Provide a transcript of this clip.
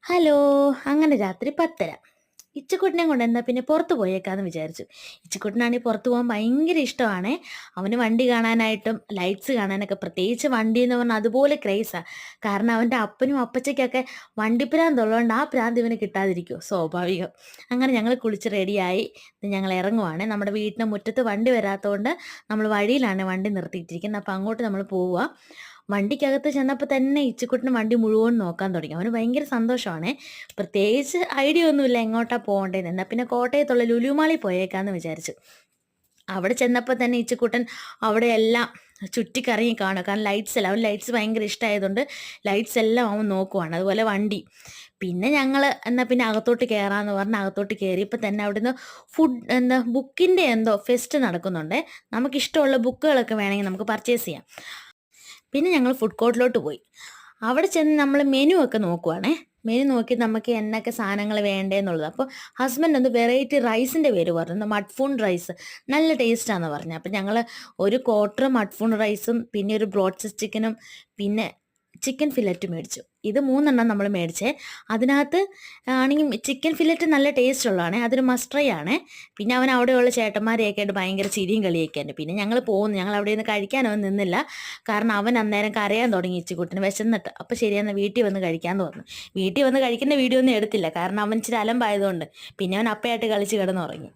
Hello! അങ്ങനെ രാത്രി 10:30. ഇച്ചുക്കുട്ടനെ കൊണ്ട് എന്നാ പിന്നെ പുറത്ത് പോയേക്കാന്ന് വിചാരിച്ചു. ഇച്ചുക്കുട്ടനാണെ പുറത്ത് പോകാൻ ഭയങ്കര ഇഷ്ടമാണേ. അവന് വണ്ടി കാണാനായിട്ടും ലൈറ്റ്സ് കാണാനൊക്കെ പ്രത്യേകിച്ച് വണ്ടീന്ന് പറഞ്ഞാൽ അതുപോലെ ക്രേസാ. കാരണം അവൻ്റെ അപ്പനും അപ്പച്ചിക്കൊക്കെ വണ്ടിപ്രാന്തുള്ളോണ്ട് ആ പ്രാന്ത് ഇവന് കിട്ടാതിരിക്കുവോ? സ്വാഭാവികം. അങ്ങനെ ഞങ്ങൾ കുളിച്ച് റെഡിയായി ഞങ്ങൾ ഇറങ്ങുവാണേ. നമ്മുടെ വീടിൻ്റെ മുറ്റത്ത് വണ്ടി വരാത്തോണ്ട് നമ്മൾ വഴിയിലാണ് വണ്ടി നിർത്തിയിട്ടിരിക്കുന്നത്. അപ്പോൾ അങ്ങോട്ട് നമ്മൾ പോവാ. വണ്ടിക്കകത്ത് ചെന്നപ്പോൾ തന്നെ ഇച്ചുക്കുട്ടന് വണ്ടി മുഴുവൻ നോക്കാൻ തുടങ്ങി. അവന് ഭയങ്കര സന്തോഷമാണേ. പ്രത്യേകിച്ച് ഐഡിയ ഒന്നുമില്ല എങ്ങോട്ടാ പോകണ്ടേന്ന്. എന്നാൽ പിന്നെ കോട്ടയത്തുള്ള ലുലു മാളിൽ പോയേക്കാന്ന് വിചാരിച്ചു. അവിടെ ചെന്നപ്പോൾ തന്നെ ഇച്ചുക്കുട്ടൻ അവിടെയെല്ലാം ചുറ്റിക്കറങ്ങി കാണുക. കാരണം ലൈറ്റ്സ് എല്ലാം അവൻ ലൈറ്റ്സ് ഭയങ്കര ഇഷ്ടമായതുകൊണ്ട് ലൈറ്റ്സ് എല്ലാം അവൻ നോക്കുവാണ്. അതുപോലെ വണ്ടി. പിന്നെ ഞങ്ങൾ എന്നാൽ പിന്നെ അകത്തോട്ട് കയറാമെന്ന് പറഞ്ഞ് അകത്തോട്ട് കയറിയപ്പോൾ തന്നെ അവിടുന്ന് ബുക്കിൻ്റെ എന്തോ ഫെസ്റ്റ് നടക്കുന്നുണ്ട്. നമുക്കിഷ്ടമുള്ള ബുക്കുകളൊക്കെ വേണമെങ്കിൽ നമുക്ക് പർച്ചേസ് ചെയ്യാം. പിന്നെ ഞങ്ങൾ ഫുഡ് കോർട്ടിലോട്ട് പോയി. അവിടെ ചെന്ന് നമ്മൾ മെനു ഒക്കെ നോക്കുവാണേ. മെനു നോക്കി നമുക്ക് എന്നൊക്കെ സാധനങ്ങൾ വേണ്ടേന്നുള്ളത്. അപ്പോൾ ഹസ്ബൻഡ് ഒന്ന് വെറൈറ്റി റൈസിൻ്റെ പേര് പറഞ്ഞു. മഡ്ഫൂൺ റൈസ് നല്ല ടേസ്റ്റാന്ന് പറഞ്ഞു. അപ്പം ഞങ്ങൾ ഒരു ക്വാർട്ടർ മഡ്ഫൂൺ റൈസും പിന്നെ ഒരു ബ്രോഡ്സസ് ചിക്കനും പിന്നെ ചിക്കൻ ഫില്ലറ്റ് മേടിച്ചു. ഇത് 3 നമ്മൾ മേടിച്ചേ. അതിനകത്ത് ആണെങ്കിൽ ചിക്കൻ ഫില്ലറ്റ് നല്ല ടേസ്റ്റ് ഉള്ളതാണേ. അതൊരു മസ്റ്റ് ട്രൈ ആണേ. പിന്നെ അവൻ അവിടെയുള്ള ചേട്ടന്മാരെയൊക്കെ ആയിട്ട് ഭയങ്കര ചിരിയും കളിയൊക്കെ ഉണ്ട്. പിന്നെ ഞങ്ങൾ പോകുന്നു. ഞങ്ങൾ അവിടെ നിന്ന് കഴിക്കാനൊന്നും നിന്നില്ല. കാരണം അവൻ അന്നേരം കരയാൻ തുടങ്ങി ഇച്ചിക്കുട്ടന് വിശന്നിട്ട്. അപ്പോൾ ശരിയെന്ന് വീട്ടിൽ വന്ന് കഴിക്കാമെന്ന് പറഞ്ഞു. വീട്ടിൽ വന്ന് കഴിക്കുന്ന വീഡിയോ ഒന്നും എടുത്തില്ല. കാരണം അവൻ ഇച്ചിരി അലമ്പായതുകൊണ്ട്. പിന്നെ അവൻ അപ്പയായിട്ട് കളിച്ച് കിടന്നുറങ്ങി.